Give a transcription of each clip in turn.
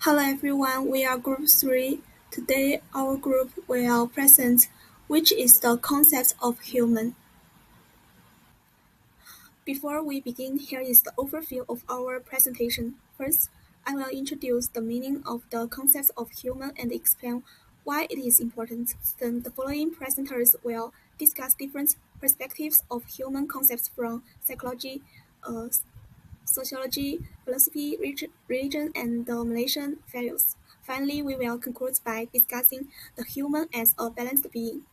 Hello everyone, we are Group 3. Today our group will present which is the concept of human. Before we begin, here is the overview of our presentation. First, I will introduce the meaning of the concept of human and explain why it is important. Then the following presenters will discuss different perspectives of human concepts from psychology, uh, sociology, philosophy, religion, and the Malaysian values. Finally, we will conclude by discussing the human as a balanced being.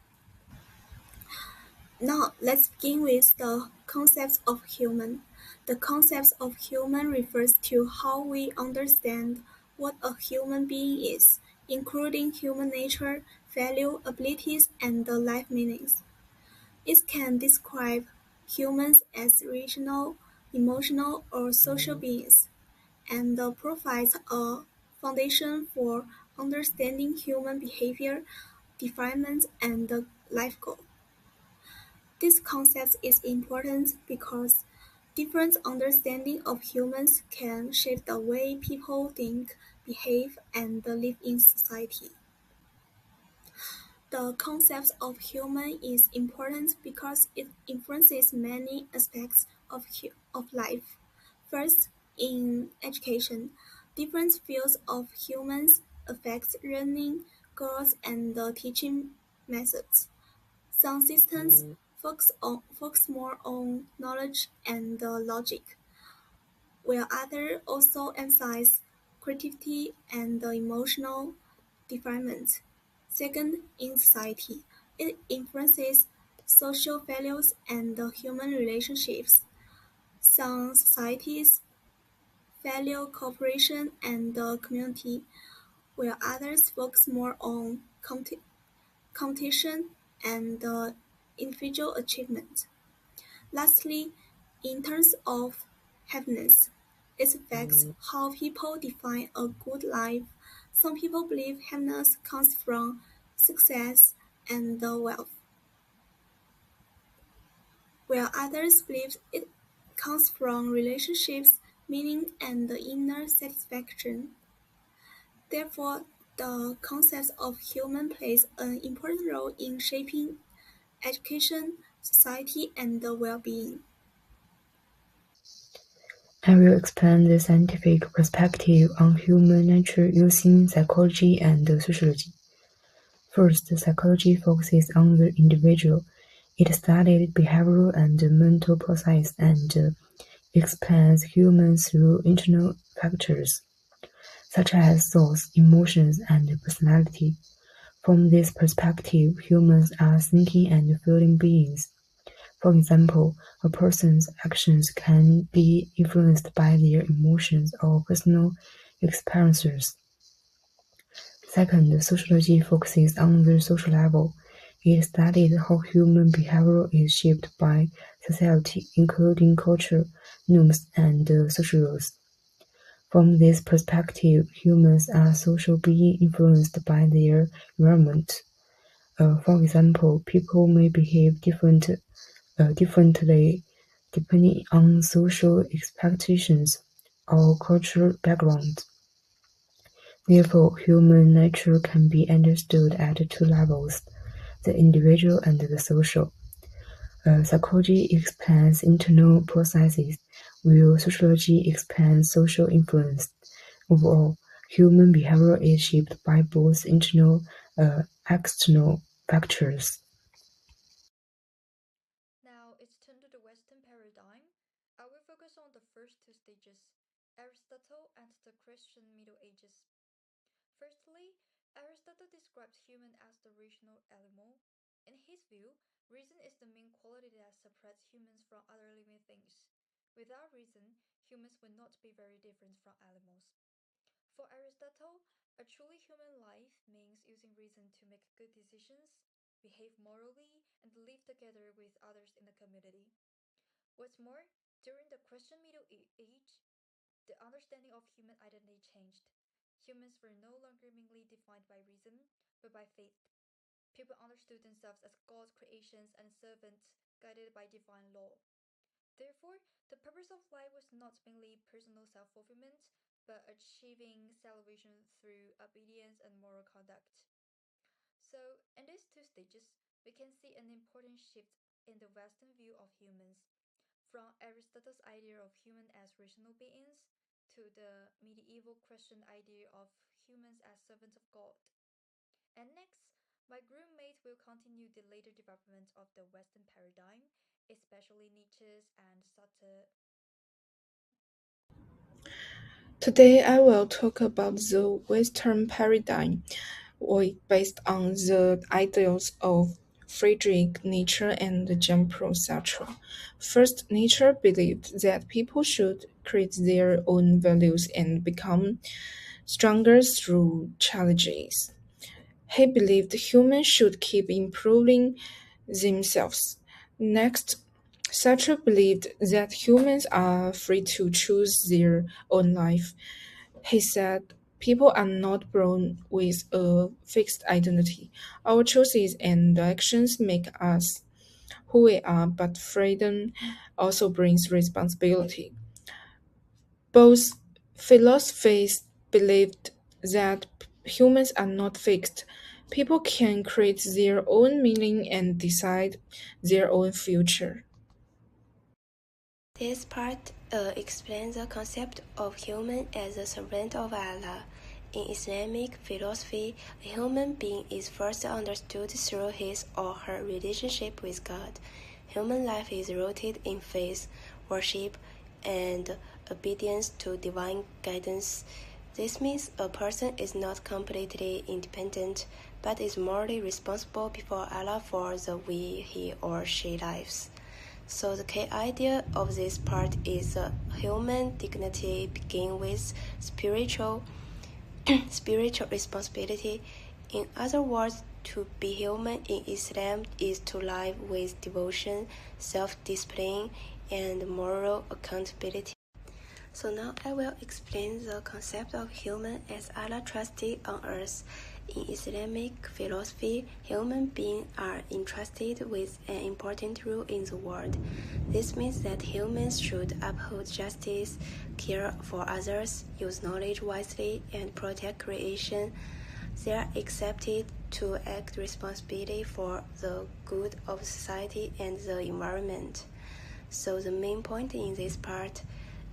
Now, let's begin with the concept of human. The concept of human refers to how we understand what a human being is, including human nature, value, abilities, and the life meanings. It can describe humans as rational, emotional, or social beings, and provides a foundation for understanding human behavior, development, and the life goal. This concept is important because different understanding of humans can shape the way people think, behave, and live in society. The concept of human is important because it influences many aspects of life. First, in education, different fields of humans affect learning, goals, and teaching methods. Some systems focus more on knowledge and logic, while others also emphasize creativity and emotional development. Second, in society, it influences social values and human relationships. Some societies value cooperation and community, while others focus more on competition and individual achievement. Lastly, in terms of happiness, it affects how people define a good life. Some people believe happiness comes from success and wealth, while others believe it comes from relationships, meaning, and inner satisfaction. Therefore, the concept of human plays an important role in shaping education, society, and well-being. I will explain the scientific perspective on human nature using psychology and sociology. First, psychology focuses on the individual. It studies behavioral and mental processes and explains humans through internal factors, such as thoughts, emotions, and personality. From this perspective, humans are thinking and feeling beings. For example, a person's actions can be influenced by their emotions or personal experiences. Second, sociology focuses on the social level. It studied how human behavior is shaped by society, including culture, norms, and social rules. From this perspective, humans are social beings influenced by their environment. For example, people may behave differently depending on social expectations or cultural background. Therefore, human nature can be understood at two levels, the individual and the social. Psychology explains internal processes, while sociology explains social influence. Overall, human behavior is shaped by both internal and external factors. Now it's turned to the Western paradigm. I will focus on the first two stages, Aristotle and the Christian Middle Ages. Firstly, Aristotle describes human as the rational animal. In his view, reason is the main quality that separates humans from other living things. Without reason, humans would not be very different from animals. For Aristotle, a truly human life means using reason to make good decisions, behave morally, and live together with others in the community. What's more, during the Christian Middle Age, the understanding of human identity changed. Humans were no longer mainly defined by reason, but by faith. People understood themselves as God's creations and servants guided by divine law. Therefore, the purpose of life was not mainly personal self fulfillment, but achieving salvation through obedience and moral conduct. So, in these two stages, we can see an important shift in the Western view of humans, from Aristotle's idea of human as rational beings to the medieval Christian idea of humans as servants of God. And next, my group-mate will continue the later development of the Western paradigm, especially Nietzsche's and Sartre. Today I will talk about the Western paradigm, based on the ideals of Friedrich Nietzsche and Jean-Paul Sartre. First, Nietzsche believed that people should create their own values and become stronger through challenges. He believed humans should keep improving themselves. Next, Sartre believed that humans are free to choose their own life. He said, people are not born with a fixed identity. Our choices and actions make us who we are, but freedom also brings responsibility. Both philosophies believed that humans are not fixed. People can create their own meaning and decide their own future. This part explains the concept of human as a servant of Allah. In Islamic philosophy, a human being is first understood through his or her relationship with God. Human life is rooted in faith, worship, and obedience to divine guidance. This means a person is not completely independent, but is morally responsible before Allah for the way he or she lives. So the key idea of this part is human dignity begin with spiritual responsibility. In other words, to be human in Islam is to live with devotion, self-discipline, and moral accountability. So now I will explain the concept of human as Allah trusted on earth. In Islamic philosophy, human beings are entrusted with an important role in the world. This means that humans should uphold justice, care for others, use knowledge wisely, and protect creation. They are accepted to act responsibly for the good of society and the environment. So the main point in this part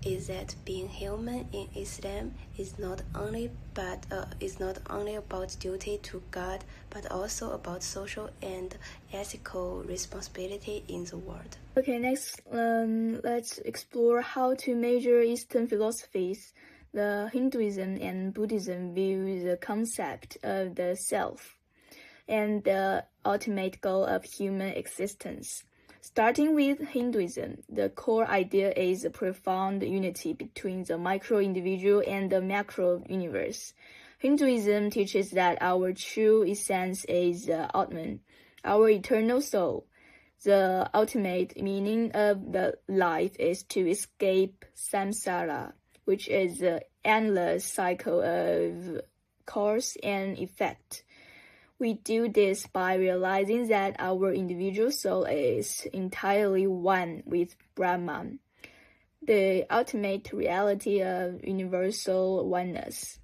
is that being human in Islam is not only about duty to God, but also about social and ethical responsibility in the world. Okay, next, let's explore how to measure Eastern philosophies. The Hinduism and Buddhism view the concept of the self and the ultimate goal of human existence. Starting with Hinduism, the core idea is a profound unity between the micro-individual and the macro-universe. Hinduism teaches that our true essence is the Atman, our eternal soul. The ultimate meaning of the life is to escape samsara, which is the endless cycle of cause and effect. We do this by realizing that our individual soul is entirely one with Brahman, the ultimate reality of universal oneness.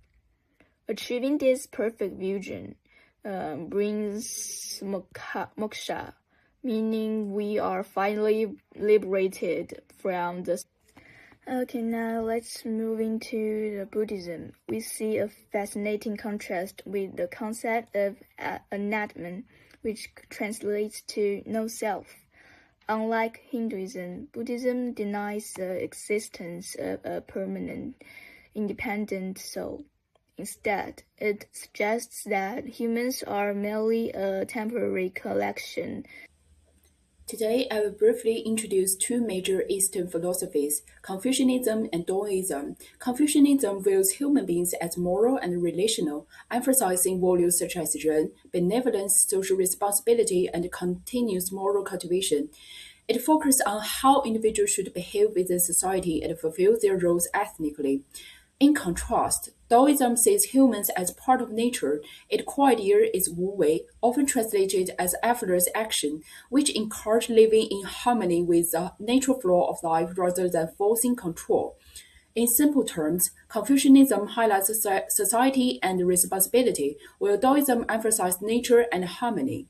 Achieving this perfect vision brings moksha, meaning we are finally liberated from the. Okay, now let's move into the Buddhism. We see a fascinating contrast with the concept of anatman, which translates to no self. Unlike Hinduism, Buddhism denies the existence of a permanent, independent soul. Instead, it suggests that humans are merely a temporary collection. Today, I will briefly introduce two major Eastern philosophies, Confucianism and Daoism. Confucianism views human beings as moral and relational, emphasizing values such as Ren, benevolence, social responsibility, and continuous moral cultivation. It focuses on how individuals should behave within society and fulfill their roles ethnically. In contrast, Taoism sees humans as part of nature. Its core idea is Wu Wei, often translated as effortless action, which encourages living in harmony with the natural flow of life rather than forcing control. In simple terms, Confucianism highlights society and responsibility, while Taoism emphasizes nature and harmony.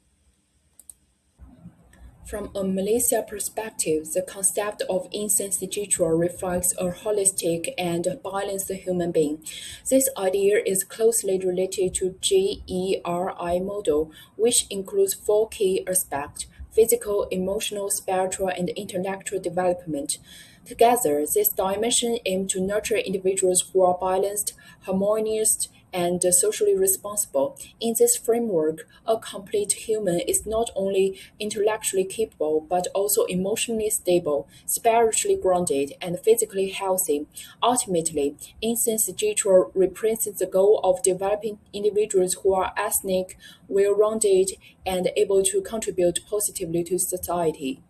From a Malaysia perspective, the concept of insensitial reflects a holistic and balanced human being. This idea is closely related to GERI model, which includes four key aspects: physical, emotional, spiritual, and intellectual development. Together, these dimensions aim to nurture individuals who are balanced, harmonious, and socially responsible. In this framework, a complete human is not only intellectually capable but also emotionally stable, spiritually grounded, and physically healthy. Ultimately, insensitial represents the goal of developing individuals who are ethnic, well-rounded, and able to contribute positively to society.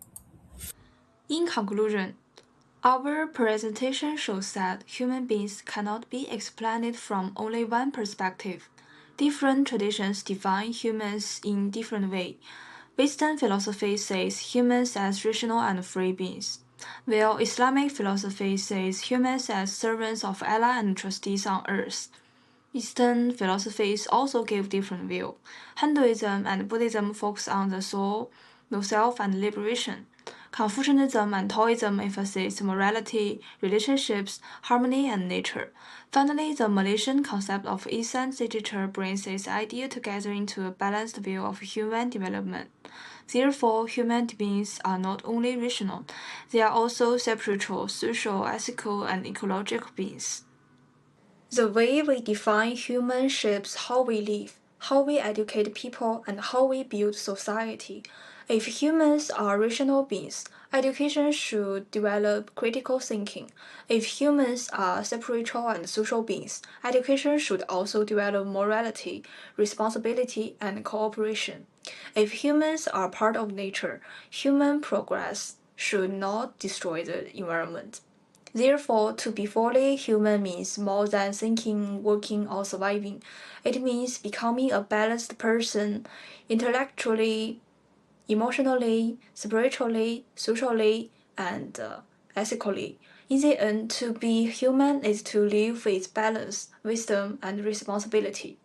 In conclusion, our presentation shows that human beings cannot be explained from only one perspective. Different traditions define humans in different ways. Western philosophy says humans as rational and free beings, while Islamic philosophy says humans as servants of Allah and trustees on earth. Eastern philosophies also give different views. Hinduism and Buddhism focus on the soul, the self, and liberation. Confucianism and Taoism emphasize morality, relationships, harmony, and nature. Finally, the Malaysian concept of Eastern literature brings this idea together into a balanced view of human development. Therefore, human beings are not only rational, they are also spiritual, social, ethical, and ecological beings. The way we define humans shapes how we live, how we educate people, and how we build society. If humans are rational beings, education should develop critical thinking. If humans are spiritual and social beings, education should also develop morality, responsibility, and cooperation. If humans are part of nature, human progress should not destroy the environment. Therefore, to be fully human means more than thinking, working, or surviving. It means becoming a balanced person intellectually, emotionally, spiritually, socially, and ethically. In the end, to be human is to live with balance, wisdom, and responsibility.